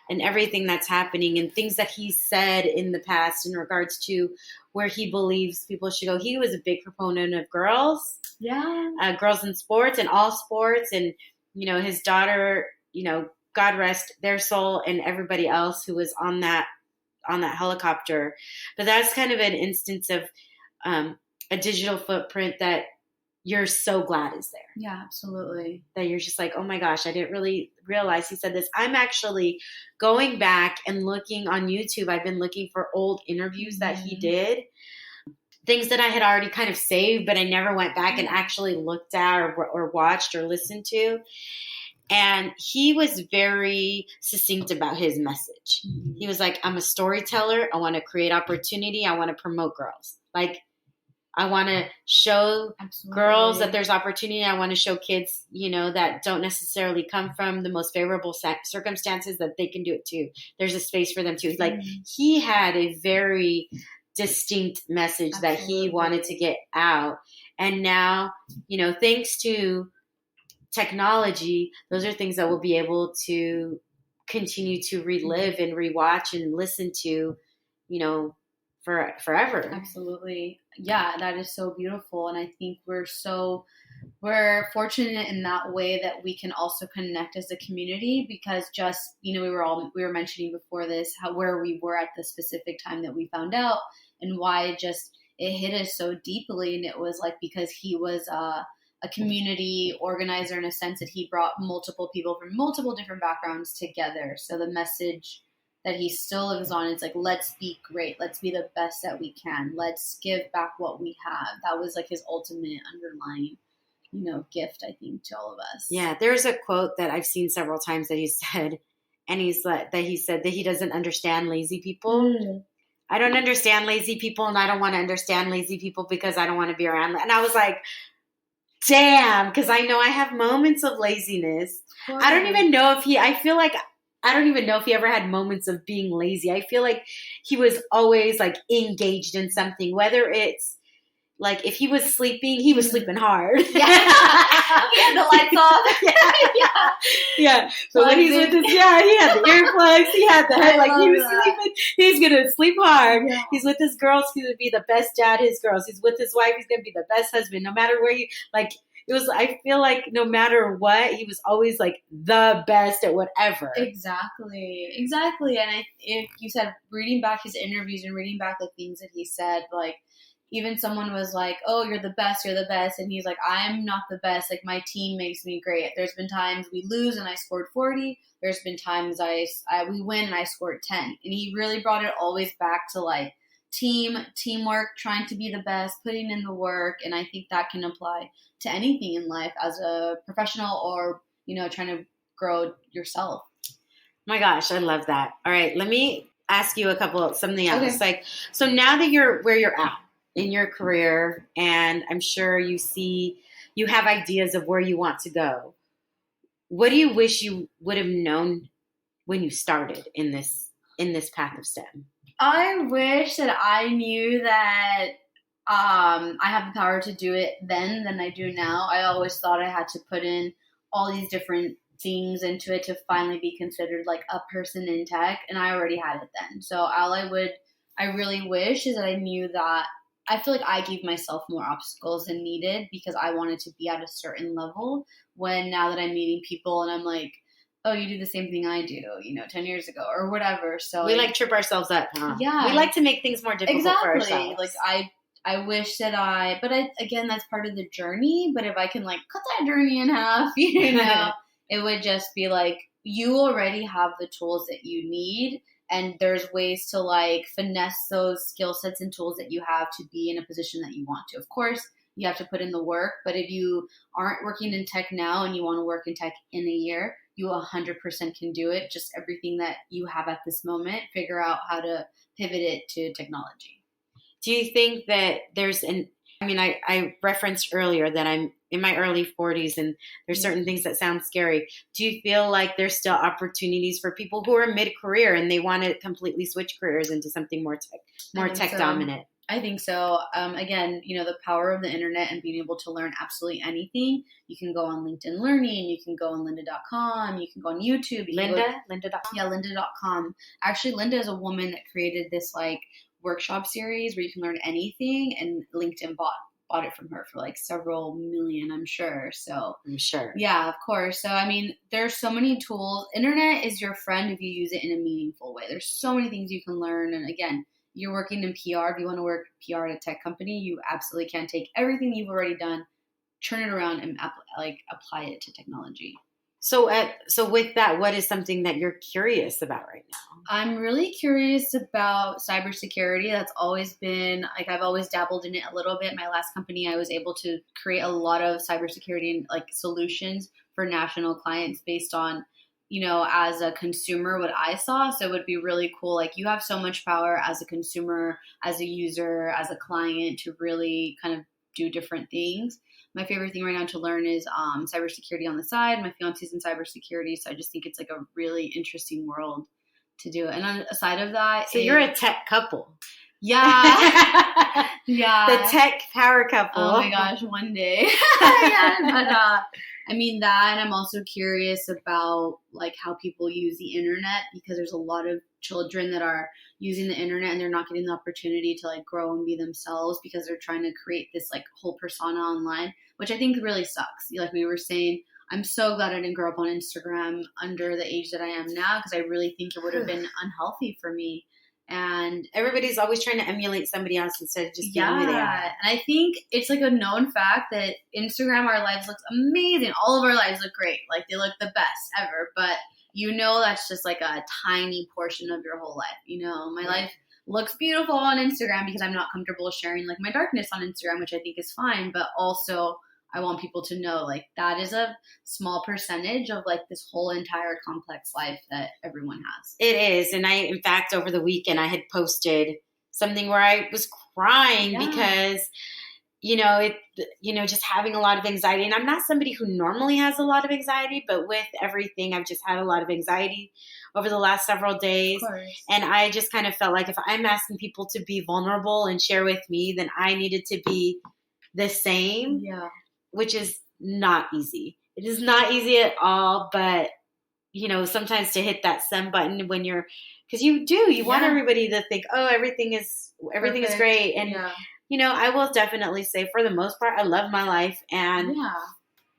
A: everything that's happening, and things that he said in the past in regards to where he believes people should go. He was a big proponent of girls. Girls in sports and all sports. And, his daughter, God rest their soul, and everybody else who was on that helicopter. But that's kind of an instance of a digital footprint that you're so glad is there.
B: Yeah, absolutely.
A: That you're just like, oh my gosh, I didn't really realize he said this. I'm actually going back and looking on YouTube. I've been looking for old interviews that he did. Things that I had already kind of saved, but I never went back and actually looked at or watched or listened to. And he was very succinct about his message. He was like, I'm a storyteller. I want to create opportunity. I want to promote girls. Like, I want to show girls that there's opportunity. I want to show kids, that don't necessarily come from the most favorable circumstances, that they can do it too. There's a space for them too. Like, he had a very distinct message that he wanted to get out. And now, thanks to technology, those are things that we'll be able to continue to relive and rewatch and listen to, forever.
B: Absolutely. Yeah, that is so beautiful. And I think we're fortunate in that way that we can also connect as a community, because just, we were mentioning before this, where we were at the specific time that we found out, and why it hit us so deeply. And it was like, because he was a community organizer, in a sense that he brought multiple people from multiple different backgrounds together. So the message that he still lives on, it's like, let's be great. Let's be the best that we can. Let's give back what we have. That was like his ultimate underlying, gift, I think, to all of us.
A: Yeah. There's a quote that I've seen several times that he said, and he said that he doesn't understand lazy people. I don't understand lazy people, and I don't want to understand lazy people because I don't want to be around. And I was like, damn, because I know I have moments of laziness. I don't even know if I feel like, I don't even know if he ever had moments of being lazy. I feel like he was always like engaged in something, whether it's like if he was sleeping, he was sleeping hard.
B: Yeah. He had the lights off.
A: Yeah. Yeah. So when he's with his, he had the earplugs, he had the head, like he was sleeping. He's going to sleep hard. Yeah. He's with his girls. He's going to be the best dad, his girls. He's with his wife. He's going to be the best husband, no matter where like, it was, I feel like no matter what, he was always like the best at whatever.
B: Exactly. And if you said reading back his interviews and reading back the things that he said, like, even someone was like, oh, you're the best. And he's like, I'm not the best. Like, my team makes me great. There's been times we lose and I scored 40. There's been times we win and I scored 10. And he really brought it always back to like teamwork, trying to be the best, putting in the work. And I think that can apply to anything in life as a professional or, trying to grow yourself.
A: My gosh, I love that. All right. Let me ask you something else. Okay. Like, so now that you're where you're at in your career, and I'm sure you have ideas of where you want to go, what do you wish you would have known when you started in this path of STEM?
B: I wish that I knew that I have the power to do it then than I do now. I always thought I had to put in all these different things into it to finally be considered like a person in tech, and I already had it then. So I really wish is that I knew that. I feel like I gave myself more obstacles than needed because I wanted to be at a certain level, when now that I'm meeting people and I'm like, oh, you do the same thing I do, 10 years ago or whatever. So
A: we like trip ourselves up, huh?
B: Yeah.
A: We like to make things more difficult for ourselves.
B: Like I wish that again, that's part of the journey, but if I can like cut that journey in half, it would just be like, you already have the tools that you need. And there's ways to like finesse those skill sets and tools that you have to be in a position that you want to. Of course, you have to put in the work, but if you aren't working in tech now and you want to work in tech in a year, you 100% can do it. Just everything that you have at this moment, figure out how to pivot it to technology.
A: Do you think that I referenced earlier that I'm in my early 40s and there's certain things that sound scary. Do you feel like there's still opportunities for people who are mid-career and they want to completely switch careers into something more tech dominant?
B: I think so. Again, the power of the internet and being able to learn absolutely anything. You can go on LinkedIn Learning. You can go on lynda.com. You can go on YouTube.
A: Lynda.com?
B: Yeah, lynda.com. Actually, Lynda is a woman that created this like workshop series where you can learn anything, and LinkedIn bought it from her for like several million, I'm sure. So
A: I'm sure.
B: Yeah, of course. So, there's so many tools. Internet is your friend if you use it in a meaningful way. There's so many things you can learn. And again, you're working in PR. If you want to work PR at a tech company, you absolutely can take everything you've already done, turn it around, and apply it to technology.
A: So with that, what is something that you're curious about right now?
B: I'm really curious about cybersecurity. That's always been, like, I've always dabbled in it a little bit. My last company, I was able to create a lot of cybersecurity and like solutions for national clients based on, as a consumer, what I saw. So it would be really cool. Like, you have so much power as a consumer, as a user, as a client to really kind of do different things. My favorite thing right now to learn is cybersecurity on the side. My fiance's in cybersecurity, so I just think it's like a really interesting world to do. And on the side of that,
A: so you're a tech couple.
B: Yeah, yeah,
A: the tech power couple.
B: Oh my gosh, one day. Yeah, but that, and I'm also curious about like how people use the internet, because there's a lot of children that are using the internet and they're not getting the opportunity to like grow and be themselves because they're trying to create this like whole persona online, which I think really sucks. Like we were saying, I'm so glad I didn't grow up on Instagram under the age that I am now, because I really think it would have been unhealthy for me. And
A: everybody's always trying to emulate somebody else instead of just being who they are.
B: And I think it's like a known fact that Instagram, our lives look amazing. All of our lives look great. Like they look the best ever. But that's just like a tiny portion of your whole life. My life looks beautiful on Instagram because I'm not comfortable sharing like my darkness on Instagram, which I think is fine. But also I want people to know like that is a small percentage of like this whole entire complex life that everyone has.
A: It is. And in fact, over the weekend, I had posted something where I was crying because, just having a lot of anxiety. And I'm not somebody who normally has a lot of anxiety, but with everything, I've just had a lot of anxiety over the last several days. And I just kind of felt like if I'm asking people to be vulnerable and share with me, then I needed to be the same, which is not easy. It is not easy at all, but sometimes to hit that send button when because you want everybody to think, oh, everything is great. And, I will definitely say for the most part, I love my life, and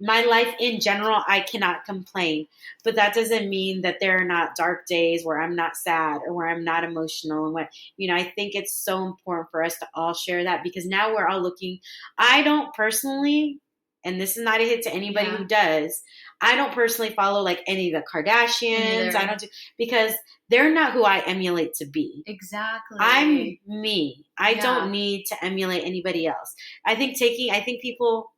A: my life in general, I cannot complain, but that doesn't mean that there are not dark days where I'm not sad or where I'm not emotional. And I think it's so important for us to all share that, because now we're all looking. I don't personally, and this is not a hit to anybody who does, I don't personally follow like any of the Kardashians. I don't because they're not who I emulate to be.
B: Exactly.
A: I'm me. I don't need to emulate anybody else. I think people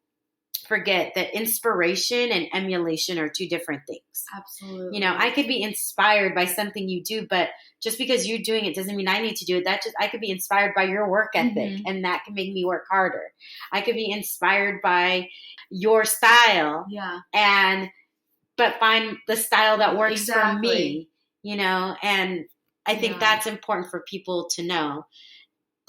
A: forget that inspiration and emulation are two different things.
B: Absolutely.
A: I could be inspired by something you do, but just because you're doing it doesn't mean I need to do it. I could be inspired by your work ethic, and that can make me work harder. I could be inspired by your style, but find the style that works for me, and I think that's important for people to know,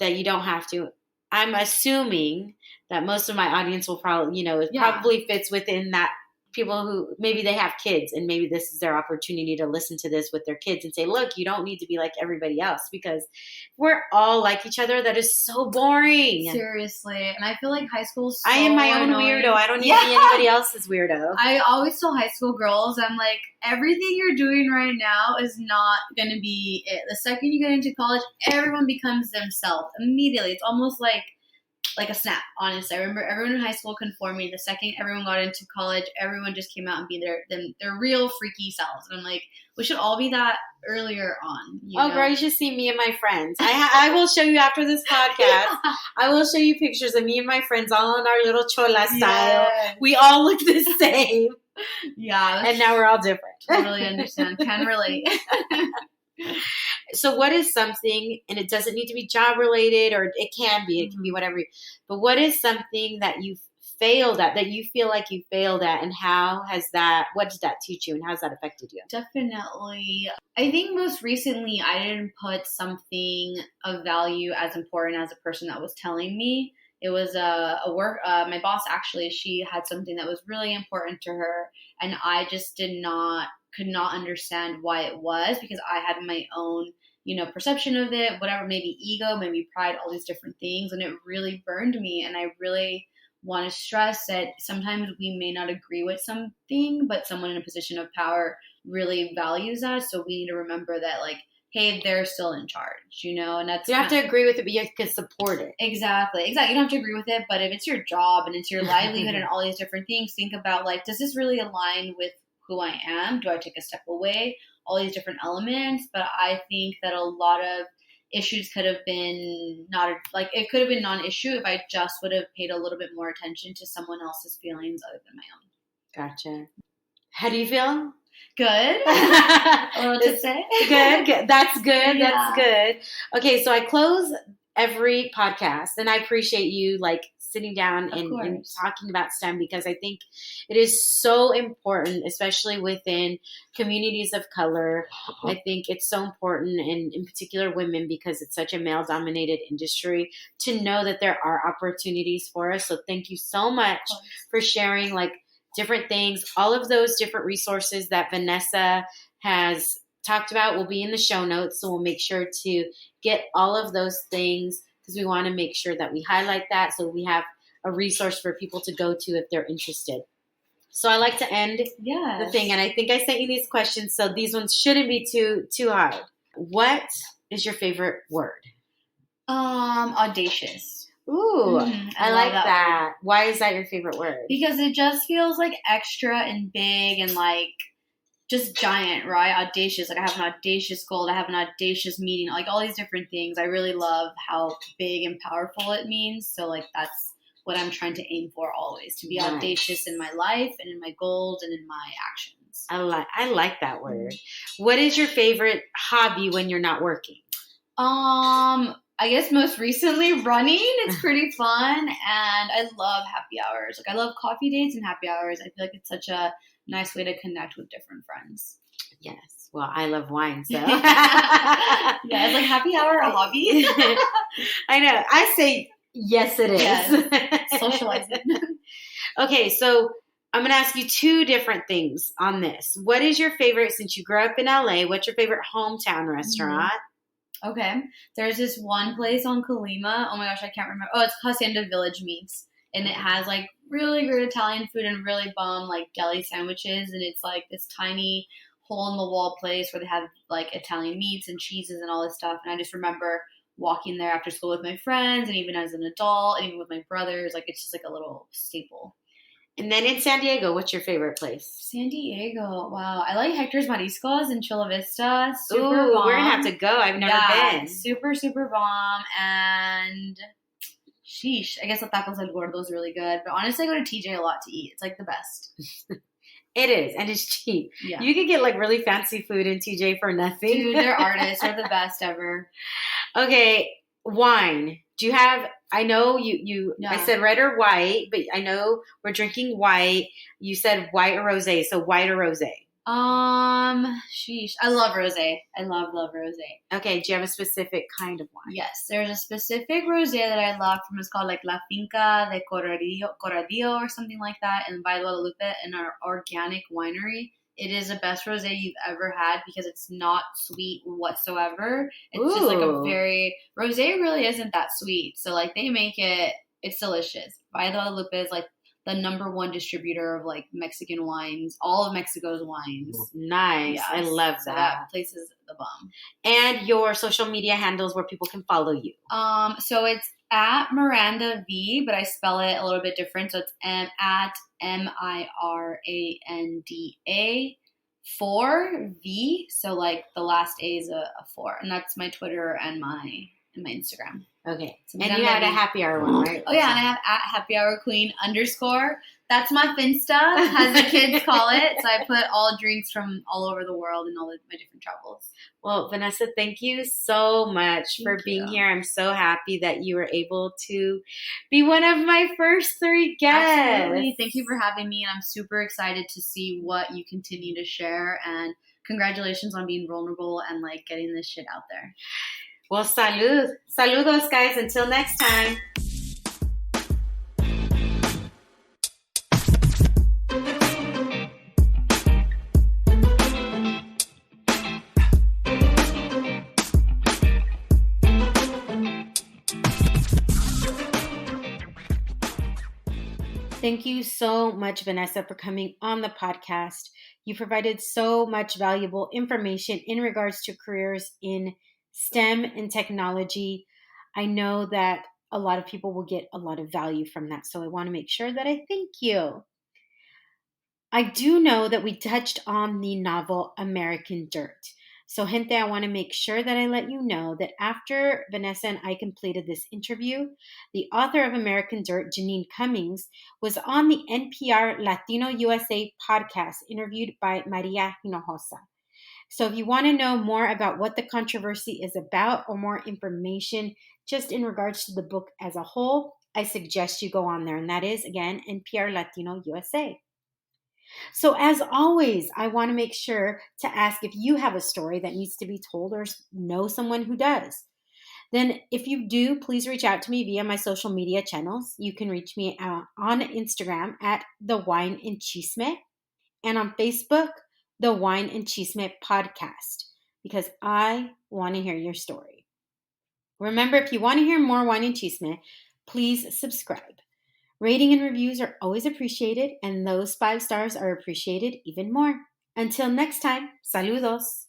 A: that you don't have to. I'm assuming that most of my audience will probably, probably fits within that. People who maybe they have kids, and maybe this is their opportunity to listen to this with their kids and say, look, you don't need to be like everybody else, because we're all like each other. That is so boring.
B: Seriously. And I feel like high school is so
A: I am my own
B: annoying.
A: weirdo. I don't need to be anybody else's weirdo.
B: I always tell high school girls, I'm like, everything you're doing right now is not going to be it. The second you get into college, everyone becomes themselves immediately. It's almost like a snap, honestly. I remember everyone in high school conforming. The second everyone got into college, everyone just came out and be their real freaky selves. And I'm like, we should all be that earlier on.
A: Girl, you should see me and my friends. I will show you after this podcast. I will show you pictures of me and my friends all in our little chola style. We all look the same. And now we're all different.
B: Totally understand. Can relate.
A: So what is something, and it doesn't need to be job related, or it can be whatever, but what is something that you failed at, that you feel like you failed at, and what did that teach you, and how's that affected you?
B: Definitely. I think most recently I didn't put something of value as important as a person that was telling me. It was my boss, actually, she had something that was really important to her, and I just could not understand why it was, because I had my own, perception of it, whatever, maybe ego, maybe pride, all these different things. And it really burned me. And I really want to stress that sometimes we may not agree with something, but someone in a position of power really values that. So we need to remember that, like, hey, they're still in charge, and that's...
A: You have to agree with it, but you can support it.
B: Exactly. You don't have to agree with it, but if it's your job and it's your livelihood and all these different things, think about, like, does this really align with who I am? Do I take a step away? All these different elements. But I think that a lot of issues could have been it could have been non-issue if I just would have paid a little bit more attention to someone else's feelings other than my own.
A: Gotcha. How do you feel?
B: Good. What to say?
A: Good. That's good. Yeah. That's good. Okay, so I close every podcast, and I appreciate you sitting down and talking about STEM, because I think it is so important, especially within communities of color. I think it's so important, and in particular women, because it's such a male-dominated industry, to know that there are opportunities for us. So thank you so much for sharing different things. All of those different resources that Vanessa has talked about will be in the show notes. So we'll make sure to get all of those things, because we want to make sure that we highlight that, so we have a resource for people to go to if they're interested. So I like to end the thing, and I think I sent you these questions, so these ones shouldn't be too hard. What is your favorite word?
B: Audacious.
A: Ooh, I like that. Why is that your favorite word?
B: Because it just feels extra and big and just giant, right? Audacious. I have an audacious goal. I have an audacious meeting. All these different things. I really love how big and powerful it means. So that's what I'm trying to aim for always, to be audacious in my life and in my goals and in my actions.
A: I like that word. What is your favorite hobby when you're not working?
B: I guess most recently running. It's pretty fun, and I love happy hours. Like I love coffee dates and happy hours. I feel like it's such a nice way to connect with different friends.
A: Yes. Well, I love wine, so.
B: Yeah, it's like happy hour a hobby.
A: I know. I say yes, it is.
B: Yes. Socializing.
A: Okay, so I'm going to ask you two different things on this. What is your favorite, since you grew up in LA, what's your favorite hometown restaurant?
B: Okay. There's this one place on Colima. Oh my gosh, I can't remember. Oh, it's Hacienda Village Meats. And it has like really good Italian food and really bomb like deli sandwiches. And it's like this tiny hole in the wall place where they have like Italian meats and cheeses and all this stuff. And I just remember walking there after school with my friends and even as an adult and even with my brothers. Like it's just like a little staple.
A: And then in San Diego, what's your favorite place?
B: San Diego. Wow. I like Hector's Mariscos in Chula Vista. Super
A: Ooh,
B: bomb.
A: we're going to have to go. I've never been.
B: Super, super bomb. And sheesh. I guess the tacos del gordo is really good. But honestly, I go to TJ a lot to eat. It's like the best.
A: It is. And it's cheap.
B: Yeah.
A: You can get like really fancy food in TJ for nothing.
B: Dude, their artists are the best ever.
A: Okay. Wine. Do you have, I know you
B: Yeah.
A: I said red or white, but I know we're drinking white. You said white or rosé, so white or rosé?
B: Sheesh. I love rosé. I love rosé.
A: Okay, do you have a specific kind of wine?
B: Yes, there's a specific rosé that I love from, it's called like La Finca de Corradillo or something like that in Valle de Guadalupe in our organic winery. It is the best rosé you've ever had because it's not sweet whatsoever. It's just like a very, rosé really isn't that sweet. So like they make it, it's delicious. Valle de Guadalupe is like the #1 distributor of like Mexican wines, all of Mexico's wines.
A: Nice. Yes. I love that.
B: So that place is the bomb.
A: And your social media handles where people can follow you.
B: So it's at Miranda V, but I spell it a little bit different. So it's at Miranda 4V. So like the last A is a 4, and that's my Twitter and my Instagram.
A: Okay. So and you had a happy hour one, right?
B: Oh yeah, and I have at Happy Hour Queen _ That's my Finsta, as the kids call it. So I put all drinks from all over the world and all of my different travels.
A: Well, Vanessa, thank you so much for being here. I'm so happy that you were able to be one of my first 3 guests.
B: Absolutely. Thank you for having me, and I'm super excited to see what you continue to share. And congratulations on being vulnerable and like getting this shit out there.
A: Well, salud. Saludos, guys. Until next time. Thank you so much, Vanessa, for coming on the podcast. You provided so much valuable information in regards to careers in STEM and technology. I know that a lot of people will get a lot of value from that, so I want to make sure that I thank you. I do know that we touched on the novel American Dirt. So, gente, I want to make sure that I let you know that after Vanessa and I completed this interview, the author of American Dirt, Janine Cummings, was on the NPR Latino USA podcast interviewed by Maria Hinojosa. So if you want to know more about what the controversy is about or more information just in regards to the book as a whole, I suggest you go on there. And that is, again, NPR Latino USA. So as always, I want to make sure to ask if you have a story that needs to be told or know someone who does. Then if you do, please reach out to me via my social media channels. You can reach me on Instagram at The Wine and Chisme, and on Facebook, The Wine and Chisme Podcast, because I want to hear your story. Remember, if you want to hear more Wine and Chisme, please subscribe. Rating and reviews are always appreciated, and those 5 stars are appreciated even more. Until next time, saludos.